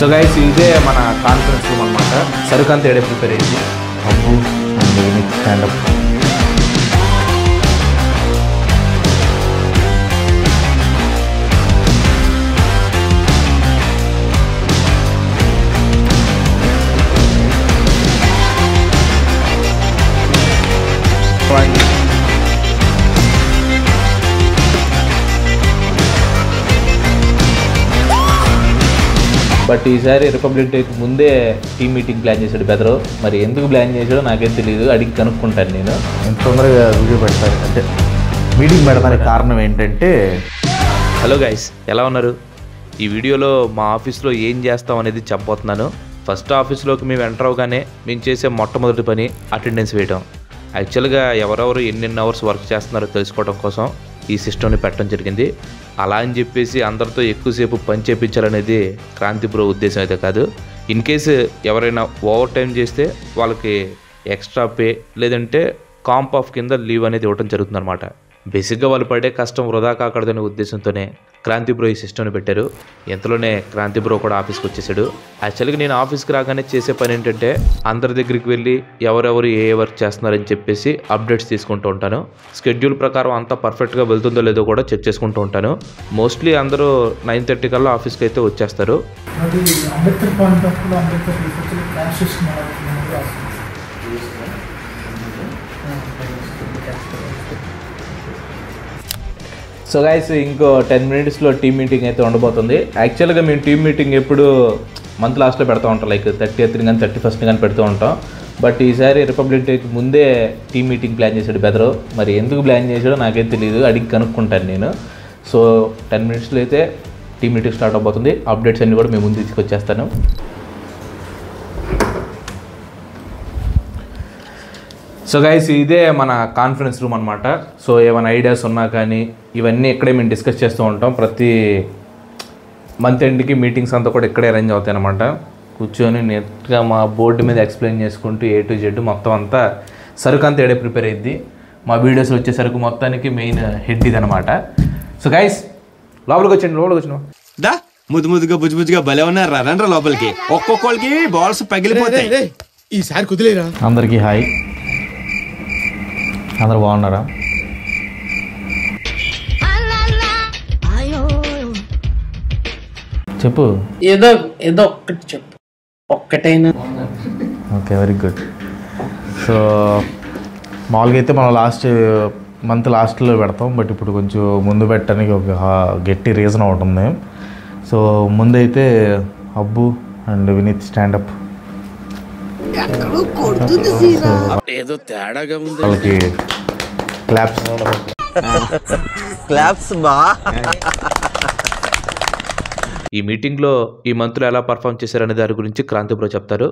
So guys ఇదే మన conference room అనమాట. సరుకంతా ఏడే ప్రిపేర్ అయింది. అబ్బు అండ్ స్టాండప్ బట్ ఈసారి రిపబ్లిక్ డేకి ముందే టీమ్ మీటింగ్ ప్లాన్ చేశాడు బెదరు. మరి ఎందుకు ప్లాన్ చేశాడో నాకేం తెలియదు, అడిగి కనుక్కుంటాను నేను. ఎంత తొందరగా వీడియో పెడతారు అంటే మీటింగ్ పెడతానికి కారణం ఏంటంటే, హలో గైస్, ఎలా ఉన్నారు? ఈ వీడియోలో మా ఆఫీస్లో ఏం చేస్తాం అనేది చెప్పబోతున్నాను. ఫస్ట్ ఆఫీస్లోకి మేము ఎంటర్ అవగానే మేము చేసే మొట్టమొదటి పని అటెండెన్స్ వేయడం. యాక్చువల్గా ఎవరెవరు ఎన్నెన్ని అవర్స్ వర్క్ చేస్తున్నారో తెలుసుకోవడం కోసం ఈ సిస్టమ్ని పెట్టడం జరిగింది. అలా అని చెప్పేసి అందరితో ఎక్కువసేపు పని చేయించాలనేది క్రాంతి బ్రో ఉద్దేశం అయితే కాదు. ఇన్ కేసు ఎవరైనా ఓవర్ టైం చేస్తే వాళ్ళకి ఎక్స్ట్రా పే లేదంటే కాంప్ ఆఫ్ కింద లీవ్ అనేది ఇవ్వడం జరుగుతుంది అనమాట. బేసిక్గా వాళ్ళు పడే కష్టం వృధా కాకూడదనే ఉద్దేశంతోనే క్రాంతి బ్రో ఈ సిస్టమ్ని పెట్టారు. ఎంతలోనే క్రాంతి బ్రో కూడా ఆఫీస్కి వచ్చేసాడు. యాక్చువల్గా నేను ఆఫీస్కి రాగానే చేసే పని ఏంటంటే అందరి దగ్గరికి వెళ్ళి ఎవరెవరు ఏ వర్క్ చేస్తున్నారని చెప్పేసి అప్డేట్స్ తీసుకుంటూ ఉంటాను. షెడ్యూల్ ప్రకారం అంతా పర్ఫెక్ట్గా వెళ్తుందో లేదో కూడా చెక్ చేసుకుంటూ ఉంటాను. మోస్ట్లీ అందరూ 9:30 కల్లా ఆఫీస్కి అయితే వచ్చేస్తారు. సో గైస్ ఇంకో 10 మినిట్స్లో టీమ్ మీటింగ్ అయితే ఉండబోతుంది. యాక్చువల్గా మేము టీమ్ మీటింగ్ ఎప్పుడు మంత్ లాస్ట్లో పెడతా ఉంటాం, లైక్ 30th కానీ 31st కానీ పెడుతూ ఉంటాం. బట్ ఈసారి రిపబ్లిక్ డేకి ముందే టీమ్ మీటింగ్ ప్లాన్ చేశాడు బెదరు. మరి ఎందుకు ప్లాన్ చేశాడో నాకేం తెలియదు, అడిగి కనుక్కుంటాను నేను. సో 10 మినిట్స్లో అయితే టీమ్ మీటింగ్ స్టార్ట్ అవబోతుంది. అప్డేట్స్ అన్నీ కూడా మేము ముందు తీసుకొచ్చేస్తాను. సో గైస్ ఇదే మన కాన్ఫరెన్స్ రూమ్ అనమాట. సో ఏమైనా ఐడియాస్ ఉన్నా కానీ ఇవన్నీ ఇక్కడే మేము డిస్కస్ చేస్తూ ఉంటాం. ప్రతి మంత్ ఎండ్కి మీటింగ్స్ అంతా కూడా ఇక్కడే అరేంజ్ అవుతాయి అనమాట. కూర్చొని నెట్గా మా బోర్డు మీద ఎక్స్ప్లెయిన్ చేసుకుంటూ A to Z మొత్తం అంతా సరుకు అంతా ఏడే ప్రిపేర్ అయ్యిద్ది. మా వీడియోస్ వచ్చే సరుకు మొత్తానికి మెయిన్ హెడ్ ఇది అనమాట. సో గైస్ లోపలికి వచ్చిన దా ముద్దుగా బుజ్జుగా భలే ఉన్నారు. రండ్రా లోపలికి. ఒక్కొక్కరికి బాల్స్ పగిలిపోతాయి. ఈసారి కుదిలేరా? అందరికీ హాయ్. అందరు బాగున్నారా? చెప్పు. ఏదో ఒక్కటి చెప్పు, ఒక్కటైనా. Okay, very good. సో మామూలుగా అయితే మనం మంత్ లాస్ట్లో పెడతాం, బట్ ఇప్పుడు కొంచెం ముందు పెట్టడానికి ఒక గట్టి రీజన్ ఒకటి ఉంది. సో ముందైతే అబ్బు అండ్ వినీత్ స్టాండప్ ఏదో తేడాగా ఉంది. వాళ్ళకి క్లాప్స్ బా. ఈ మీటింగ్లో ఈ మంత్లో ఎలా పర్ఫామ్ చేశారనే దాని గురించి క్రాంతి బ్రో చెప్తారు.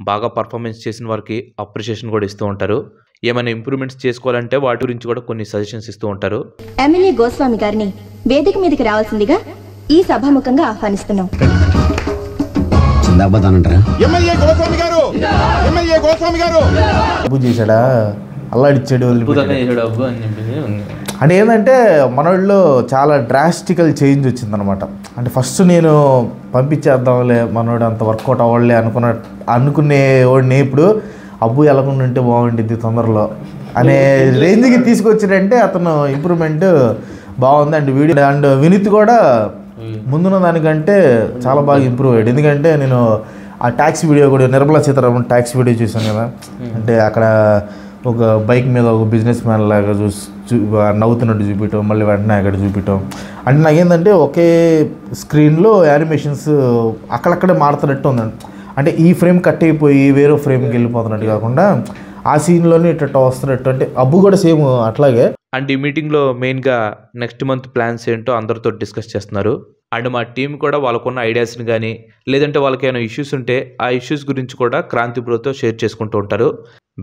బాగా పర్ఫార్మెన్స్ చేసిన వారికి అప్రిషియేషన్ కూడా ఇస్తూ ఉంటారు. ఏమైనా ఇంప్రూవ్మెంట్స్ చేసుకోవాలంటే వాటి గురించి కూడా కొన్ని సజెషన్స్ ఇస్తూ ఉంటారు. ఎమ్మెల్యే గోస్వామి గారిని వేదిక మీదకి రావాల్సిందిగా ఈ సభాముఖంగా ఆహ్వానిస్తున్నాం. అబ్బు చేశాడా, అల్లాడిచ్చాడు, అంటే ఏంటంటే మనోళ్ళు చాలా డ్రాస్టికల్ చేంజ్ వచ్చిందనమాట. అంటే ఫస్ట్ నేను పంపించేద్దాంలే మనోడు అంత వర్కౌట్ అవ్వలే అనుకునేవాడిని. ఇప్పుడు అబ్బు ఎలాగుండి ఉంటే బాగుంటుంది తొందరలో అనే రేంజ్కి తీసుకొచ్చాడంటే అతను ఇంప్రూవ్మెంట్ బాగుంది. అండ్ వీడియో అండ్ వినీత్ కూడా ముందున్న దానికంటే చాలా బాగా ఇంప్రూవ్ అయ్యాడు. ఎందుకంటే నేను ఆ ట్యాక్సీ వీడియో కూడా నిర్మలా సీతారామన్ ట్యాక్సీ వీడియో చూసాను కదా. అంటే అక్కడ ఒక బైక్ మీద ఒక బిజినెస్ మ్యాన్ లాగా నవ్వుతున్నట్టు చూపించడం, మళ్ళీ వెంటనే అక్కడ చూపించడం. అంటే నాకేంటంటే ఒకే స్క్రీన్లో యానిమేషన్స్ అక్కడక్కడే మారుతున్నట్టు ఉందండి. అంటే ఈ ఫ్రేమ్ కట్ అయిపోయి వేరే ఫ్రేమ్కి వెళ్ళిపోతున్నట్టు కాకుండా ఆ సీన్లోనే ఇట్లా వస్తున్నట్టు. అంటే అబ్బు కూడా సేమ్ అట్లాగే. అండ్ ఈ మీటింగ్లో మెయిన్గా నెక్స్ట్ మంత్ ప్లాన్స్ ఏంటో అందరితో డిస్కస్ చేస్తున్నారు. అండ్ మా టీం కూడా వాళ్ళకున్న ఐడియాస్ని కానీ లేదంటే వాళ్ళకి ఏమైనా ఇష్యూస్ ఉంటే ఆ ఇష్యూస్ గురించి కూడా క్రాంతి బ్రోతో షేర్ చేసుకుంటూ ఉంటారు.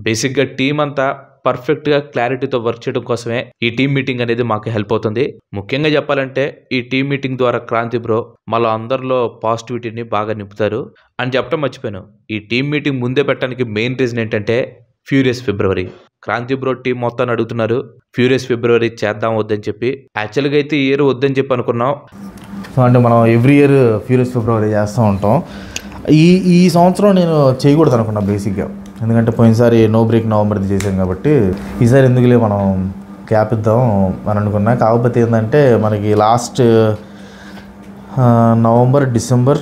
బేసిక్గా టీం అంతా పర్ఫెక్ట్గా క్లారిటీతో వర్క్ చేయడం కోసమే ఈ టీం మీటింగ్ అనేది మాకు హెల్ప్ అవుతుంది. ముఖ్యంగా చెప్పాలంటే ఈ టీం మీటింగ్ ద్వారా క్రాంతి బ్రో మళ్ళీ అందరిలో పాజిటివిటీని బాగా నింపుతారు అని చెప్పడం మర్చిపోయాను. ఈ టీం మీటింగ్ ముందే పెట్టడానికి మెయిన్ రీజన్ ఏంటంటే ఫ్యూరియస్ ఫిబ్రవరి. క్రాంతి బ్రో టీం మొత్తాన్ని అడుగుతున్నారు ఫ్యూరియస్ ఫిబ్రవరి చేద్దాం వద్దని చెప్పి. యాక్చువల్గా అయితే ఈ ఇయర్ వద్దని చెప్పి అనుకున్నాం. సో అంటే మనం ఎవ్రీ ఇయర్ ఫ్యూరియస్ ఫిబ్రవరి చేస్తూ ఉంటాం. ఈ సంవత్సరం నేను చేయకూడదు అనుకున్నా బేసిక్గా, ఎందుకంటే పోయినసారి నో బ్రేక్ నవంబర్ది చేసాం కాబట్టి ఈసారి ఎందుకులే మనం గ్యాప్ ఇద్దాం అని అనుకున్నా. కాకపోతే ఏంటంటే మనకి లాస్ట్ నవంబర్, డిసెంబర్,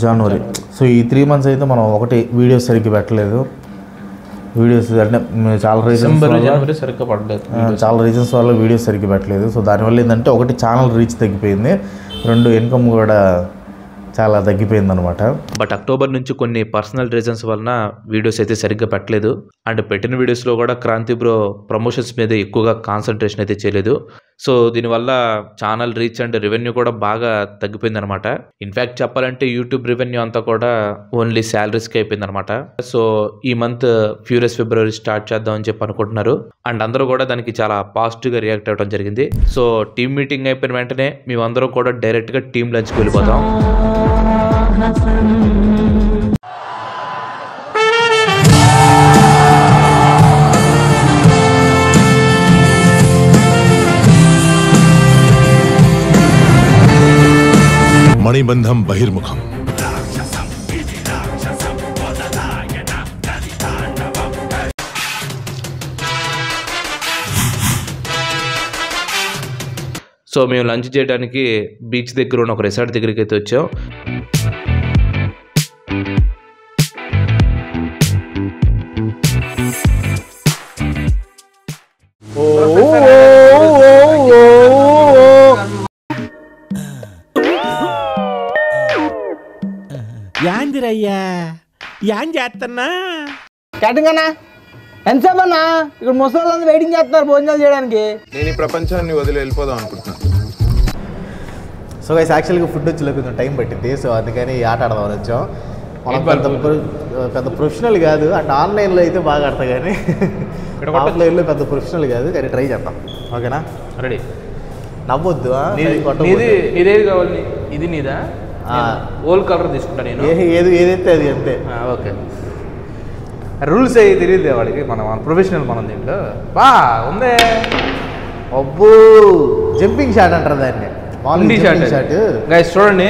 జనవరి, సో ఈ 3 months అయితే మనం ఒకటి వీడియోస్ సరిగ్గా పెట్టలేదు. వీడియోస్ అంటే చాలా రీజన్స్ వల్ల వీడియోస్ సరిగ్గా పెట్టలేదు. సో దానివల్ల ఏంటంటే ఒకటి ఛానల్ రీచ్ తగ్గిపోయింది, 2 ఇన్కమ్ కూడా చాలా తగ్గిపోయింది అనమాట. బట్ అక్టోబర్ నుంచి కొన్ని పర్సనల్ రీజన్స్ వలన వీడియోస్ అయితే సరిగ్గా పెట్టలేదు. అండ్ పెట్టిన వీడియోస్లో కూడా క్రాంతి బ్రో ప్రమోషన్స్ మీద ఎక్కువగా కాన్సన్ట్రేషన్ అయితే చేయలేదు. సో దీనివల్ల ఛానల్ రీచ్ అండ్ రెవెన్యూ కూడా బాగా తగ్గిపోయింది అనమాట. ఇన్ఫ్యాక్ట్ చెప్పాలంటే యూట్యూబ్ రెవెన్యూ అంతా కూడా ఓన్లీ శాలరీస్కి అయిపోయింది అనమాట. సో ఈ మంత్ ఫ్యూరియస్ ఫిబ్రవరి స్టార్ట్ చేద్దాం అని చెప్పి అనుకుంటున్నారు. అండ్ అందరూ కూడా దానికి చాలా పాజిటివ్గా రియాక్ట్ అవ్వడం జరిగింది. సో టీమ్ మీటింగ్ అయిపోయిన వెంటనే మేమందరం కూడా డైరెక్ట్గా టీమ్ లంచ్కి వెళ్ళిపోతాం. మణిబంధం బహిర్ముఖం. సో మేము లంచ్ చేయడానికి బీచ్ దగ్గర ఉన్న ఒక రిసార్ట్ దగ్గరికి అయితే వచ్చాం. యాందిరయ్యా యాన్ చేస్తున్నా క్యాటింగ్ అన్నా ఎంతసేపు అన్నా ఇక్కడ ముసలి వెయిటింగ్ చేస్తున్నారు భోజనాలు చేయడానికి. నేను ఈ ప్రపంచాన్ని వదిలి వెళ్ళిపోదాం అనుకుంటున్నాను. సో గైస్ యాక్చువల్గా ఫుడ్ వచ్చి కొంచెం టైం పట్టింది, సో అందుకని ఈ ఆట ఆడదామని వచ్చాం. మనం పెద్ద ప్రొఫెషనల్ కాదు, అంటే ఆన్లైన్లో అయితే బాగా ఆడతా కానీ ఆఫ్లైన్లో పెద్ద ప్రొఫెషనల్ కాదు, కానీ ట్రై చేద్దాం. ఓకేనా? రెడీ. నవ్వొద్దు. ఇదేది కావాలి? ఇది నీదా? ఓల్డ్ కలర్ తీసుకుంటా నేను. ఏదైతే అది అంతే. ఓకే. రూల్స్ అయ్యి తెలియదు వాడికి, మనం ప్రొఫెషనల్ మనం దీంట్లో బా ఉందే. అబ్బో జంపింగ్ షాట్ అంటారు దాన్ని. షాట్ గైస్ చూడండి,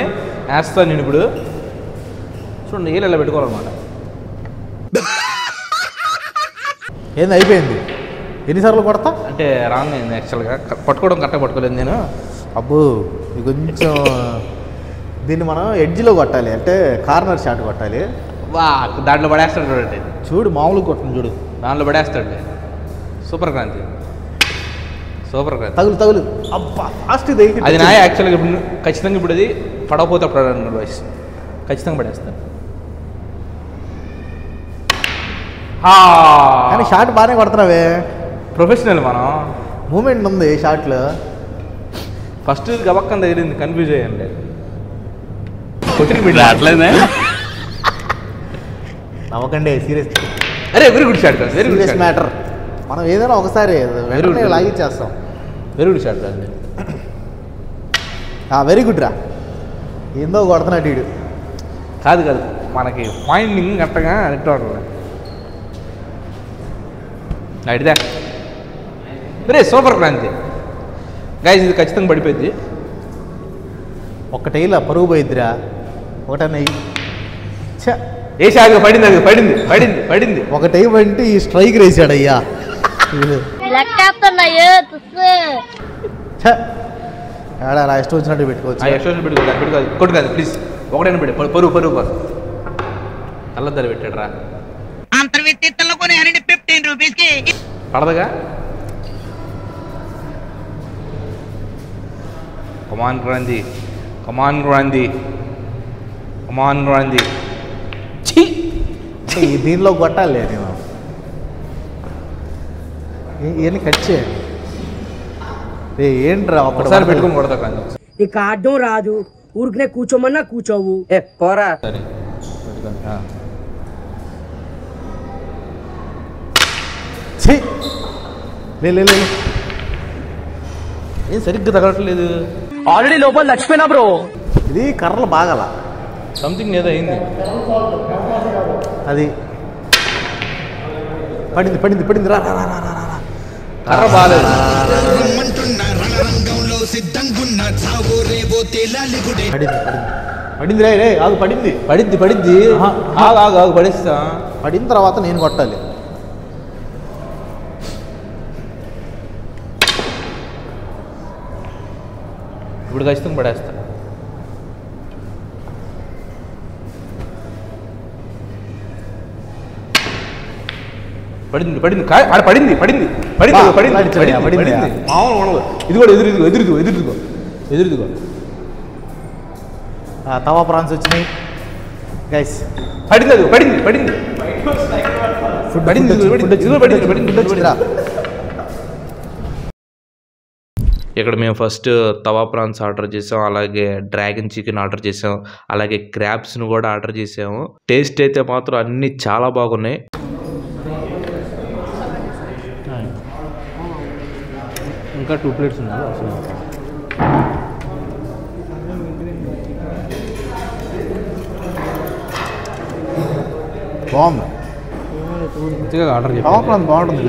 వేస్తాను నేను ఇప్పుడు. చూడండి ఏళ్ళు ఎలా పెట్టుకోవాలన్నమాట. ఏంది అయిపోయింది? ఎన్నిసార్లు కొడతా అంటే రాంగ్ అయింది యాక్చువల్గా, పట్టుకోవడం కరెక్ట్గా పట్టుకోలేదు నేను. అబ్బో ఇది కొంచెం దీన్ని మనం ఎడ్జ్లో కొట్టాలి, అంటే కార్నర్ షాట్ కొట్టాలి. వా దాంట్లో పడేస్తాడు చూడండి. చూడు మామూలుగా కొట్టను చూడు, దాంట్లో పడేస్తాడు. Super Kranthi, super Kranthi. తగులు అబ్బా ఫాస్ట్. అది నా యాక్చువల్గా ఇప్పుడు ఖచ్చితంగా ఇప్పుడు అది పడకపోతే అప్పుడు వాయిస్ ఖచ్చితంగా పడేస్తాను. కానీ షాట్ బాగానే కొడుతున్నావే, ప్రొఫెషనల్ మనం. మూమెంట్ ఉంది షాట్లో. ఫస్ట్ గబక్కని తగిలింది, కన్ఫ్యూజ్ అయ్యండి. నవ్వకండి, సీరియస్. అరే very good shot, very good serious matter. మనం ఏదైనా ఒకసారి వెంటనే లాగిచ్చేస్తాం. వెరీ గుడ్ షాట్ అండి. వెరీ గుడ్ రా. ఏందో కొడుతున్నాడు వీడు. కాదు మనకి పాయింటింగ్ కరెక్ట్గా నెట్వర్క్ అడిదా. రే సూపర్ క్రాంతి గైస్, ఇది ఖచ్చితంగా పడిపోయింది. ఒక్కటైలా పరుగు పోయిద్దిరా. ఒకటన్నా ఏ షాట్ పడింది? అది పడింది పడింది పడింది. ఒకటై అంటే ఈ స్ట్రైక్ రేసాడు అయ్యా. నా ఇష్టం వచ్చినట్టు పెట్టుకోవచ్చు. కొట్టు కాదు ప్లీజ్, ఒకటైనా పెట్టి పరుగు పరుగు అల్లద్దాలు పెట్టాడు రా. పడదగా. కమాన్ క్రాంతి, కమాన్ క్రాంతి, కమాన్ క్రాంతి. దీనిలో కొట్టాలి నేను. ఇవన్నీ కట్ చేయండి. ఏంట్రా ఒకసారి పెట్టుకుని కొడతా కానీ నీకు ఆడడం రాదు, ఊరికనే కూర్చోమన్నా కూర్చోవు. పోరా. సరే ఏం సరిగ్గా తగలట్లేదు. ఆల్రెడీ లోపల చచ్చిపోయినా బ్రో. ఇది కర్రలు బాగాల సంథింగ్ ఏదో అయింది. అది పడింది పడింది పడింది. రా కర్ర బాగాలేదు. పడింది పడింది. పడింది రే రే ఆగు పడింది. పడిద్ది ఆగు పడిస్తా. పడిన తర్వాత నేను కొట్టాలి. ఇప్పుడు ఖచ్చితంగా పడేస్తా. పడింది మామూలు ఉండదు. ఇది కూడా ఎదురుదిగో. తవా ప్రాన్స్ వచ్చినాయి గైస్. పడింది. ఇక్కడ మేము ఫస్ట్ తవా ప్రాన్స్ ఆర్డర్ చేసాం, అలాగే డ్రాగన్ చికెన్ ఆర్డర్ చేసాం, అలాగే క్రాబ్స్ను కూడా ఆర్డర్ చేసాము. టేస్ట్ అయితే మాత్రం అన్నీ చాలా బాగున్నాయి. ఇంకా 2 ప్లేట్స్ ఉన్నాయి అసలు. బాగుంది. అందుకే ఆర్డర్ తవా చెప్పింది. ప్రాన్స్ బాగుంటుంది.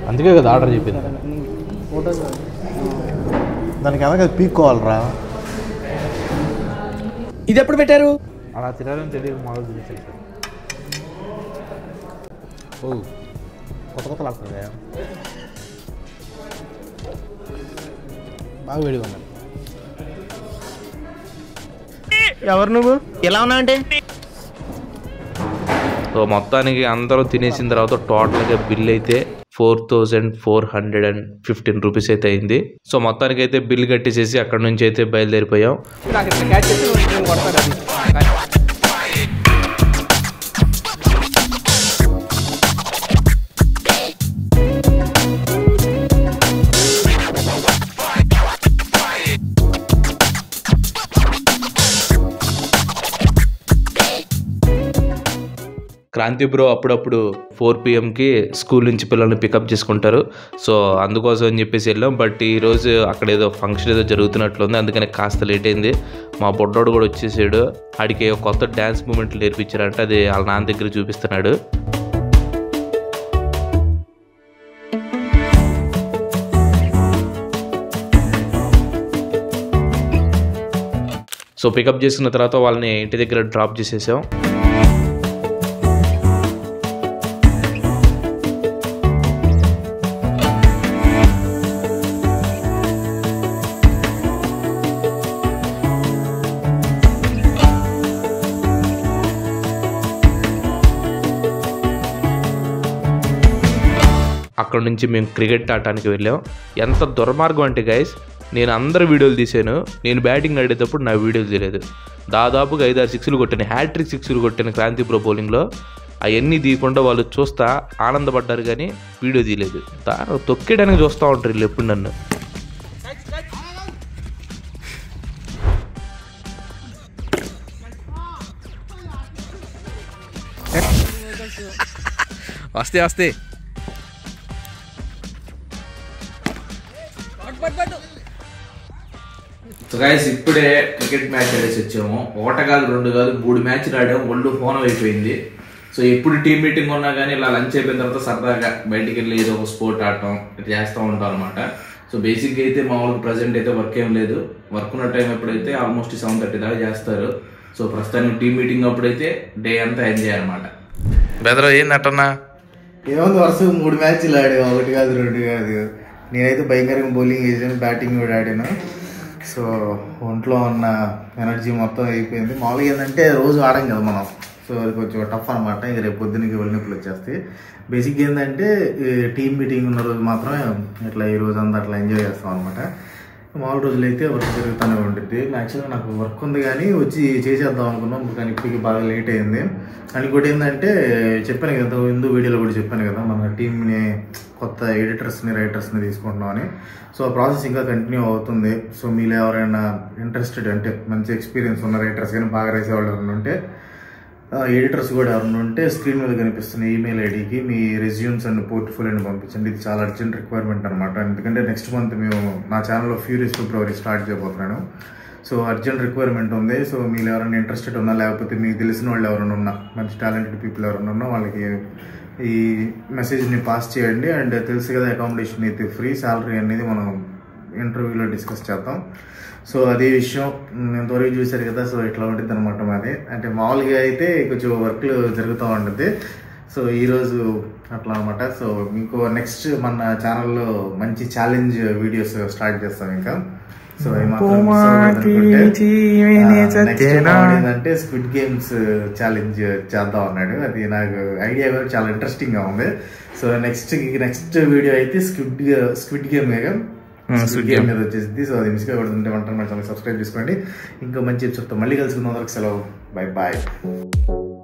అందుకే కదా ఆర్డర్ చెప్పింది. దానికి వెనక పీక్కోవాలరా. ఇది ఎప్పుడు పెట్టారు? అలా తినాలని తెలియదు మాలో చూపించారు. కొత్త లాడుతుంది. బాగా వేడిగా ఉన్నాడు. ఎవరు నువ్వు ఎలా ఉన్నావంటే? సో మొత్తానికి అందరూ తినేసిన తర్వాత టోటల్గా బిల్ అయితే 4415 రూపీస్ అయితే అయింది. సో మొత్తానికి అయితే బిల్ కట్టేసేసి అక్కడ నుంచి అయితే బయలుదేరిపోయాం. క్రాంతి బ్రో అప్పుడప్పుడు 4 PM స్కూల్ నుంచి పిల్లల్ని పికప్ చేసుకుంటారు. సో అందుకోసం అని చెప్పేసి వెళ్ళాం. బట్ ఈరోజు అక్కడ ఏదో ఫంక్షన్ ఏదో జరుగుతున్నట్లుంది, అందుకని కాస్త లేట్ అయింది. మా బొడ్డోడు కూడా వచ్చేసాడు. ఆడికి కొత్త డ్యాన్స్ మూమెంట్లు నేర్పించారంటే అది వాళ్ళ నాన్న దగ్గర చూపిస్తున్నాడు. సో పికప్ చేసుకున్న తర్వాత వాళ్ళని ఇంటి దగ్గర డ్రాప్ చేసేసాం. అక్కడ నుంచి మేము క్రికెట్ ఆడటానికి వెళ్ళాం. ఎంత దుర్మార్గం అంటే గైస్, నేను అందరు వీడియోలు తీసాను, నేను బ్యాటింగ్ ఆడేటప్పుడు నా వీడియోలు తీయలేదు. దాదాపుగా 5-6 సిక్స్లు కొట్టాను, హ్యాట్రిక్ 6లు కొట్టాను క్రాంతి ప్రో బౌలింగ్లో. అవన్నీ తీయకుండా వాళ్ళు చూస్తా ఆనందపడ్డారు కానీ వీడియో తీయలేదు. తొక్కేయడానికి చూస్తూ ఉంటారు వీళ్ళు ఎప్పుడు నన్ను. వస్తే సో గైస్ ఇప్పుడే క్రికెట్ మ్యాచ్ ఆడేసి వచ్చాము. 1 కాదు 2 కాదు 3 మ్యాచ్లు ఆడాము. ఒళ్ళు ఫోన్ అయిపోయింది. సో ఎప్పుడు టీం మీటింగ్ ఉన్నా కానీ ఇలా లంచ్ అయిపోయిన తర్వాత సరదాగా బయటికి వెళ్ళి ఏదో ఒక స్పోర్ట్ ఆడటం చేస్తూ ఉంటాం అనమాట. సో బేసిక్గా అయితే మామూలుగా ప్రజెంట్ అయితే వర్క్ ఏం లేదు. వర్క్ ఉన్న టైం ఎప్పుడైతే ఆల్మోస్ట్ 7:30 దాకా చేస్తారు. సో ప్రస్తుతానికి టీం మీటింగ్ అప్పుడైతే డే అంతా ఎంజాయ్ అనమాట. బెదర్ ఏందట్టన్నా? ఏముంది, వరుసగా 3 మ్యాచ్లు ఆడాము. 1 కాదు 2 కాదు. నేనైతే భయంకరంగా బౌలింగ్ వేసాను, బ్యాటింగ్ కూడా ఆడాను. సో ఒంట్లో ఉన్న ఎనర్జీ మొత్తం అయిపోయింది. మామూలుగా ఏంటంటే రోజు ఆడాం కదా మనం, సో అది కొంచెం టఫ్ అనమాట. ఇంక రేపు పొద్దున్నకి ఒళ్ళు నొప్పులు వచ్చేస్తాయి. బేసిక్గా ఏంటంటే టీమ్ మీటింగ్ ఉన్న రోజు మాత్రమే ఇట్లా ఈ రోజు అంతా అట్లా ఎంజాయ్ చేస్తాం అనమాట. మామూలు రోజులు అయితే వర్క్ జరుగుతూనే ఉంటుంది. యాక్చువల్గా నాకు వర్క్ ఉంది కానీ వచ్చి చేసేద్దాం అనుకున్నాం, కానీ ఇప్పటికి బాగా లేట్ అయింది. అండ్ ఇంకోటి ఏంటంటే చెప్పాను కదా, హిందూ వీడియోలో కూడా చెప్పాను కదా, మన టీంని కొత్త ఎడిటర్స్ని రైటర్స్ని తీసుకుంటున్నామని. సో ఆ ప్రాసెస్ ఇంకా కంటిన్యూ అవుతుంది. సో మీరు ఎవరైనా ఇంట్రెస్టెడ్ అంటే మంచి ఎక్స్పీరియన్స్ ఉన్న రైటర్స్ కానీ బాగా రాసేవాళ్ళు ఎవరైనా ఉంటే, ఎడిటర్స్ కూడా ఎవరైనా ఉంటే స్క్రీన్ మీద కనిపిస్తున్న ఈమెయిల్ ఐడికి మీ రెజ్యూమ్స్ అండ్ పోర్ట్ఫోలియోని పంపించండి. ఇది చాలా అర్జెంట్ రిక్వైర్మెంట్ అనమాట. ఎందుకంటే నెక్స్ట్ మంత్ మేము నా ఛానల్లో ఫ్యూరియస్ ఫిబ్రవరి స్టార్ట్ చేయబోతున్నాను. సో అర్జెంట్ రిక్వైర్మెంట్ ఉంది. సో మీరు ఎవరైనా ఇంట్రెస్టెడ్ ఉన్నా, లేకపోతే మీకు తెలిసిన వాళ్ళు ఎవరైనా ఉన్నా, మంచి టాలెంటెడ్ పీపుల్ ఎవరైనా ఉన్నా వాళ్ళకి ఈ మెసేజ్ని పాస్ చేయండి. అండ్ తెలుసు కదా, అకామిడేషన్ అయితే ఫ్రీ, శాలరీ అనేది మనం ఇంటర్వ్యూలో డిస్కస్ చేద్దాం. సో అదే విషయం ఇంతవరకు చూశారు కదా. సో ఇట్లా ఉంటుంది అనమాట మాది. అంటే మామూలుగా అయితే కొంచెం వర్క్లు జరుగుతూ ఉంటుంది. సో ఈరోజు అట్లా అనమాట. సో ఇంకో నెక్స్ట్ మన ఛానల్లో మంచి ఛాలెంజ్ వీడియోస్ స్టార్ట్ చేస్తాం ఇంకా. సో ఏంటంటే స్క్విడ్ గేమ్స్ ఛాలెంజ్ చేద్దాం అన్నాడు. అది నాకు ఐడియా చాలా ఇంట్రెస్టింగ్ గా ఉంది. సో నెక్స్ట్ వీడియో అయితే స్క్విడ్ గేమ్ మీద వచ్చేసింది. సో అది మిస్ కాకూడదంటే వంట సబ్స్క్రైబ్ చేసుకోండి. ఇంకో మంచి చెప్తాం. మళ్ళీ కలుసుకుందాం. అందరికి సెలవు. Bye bye.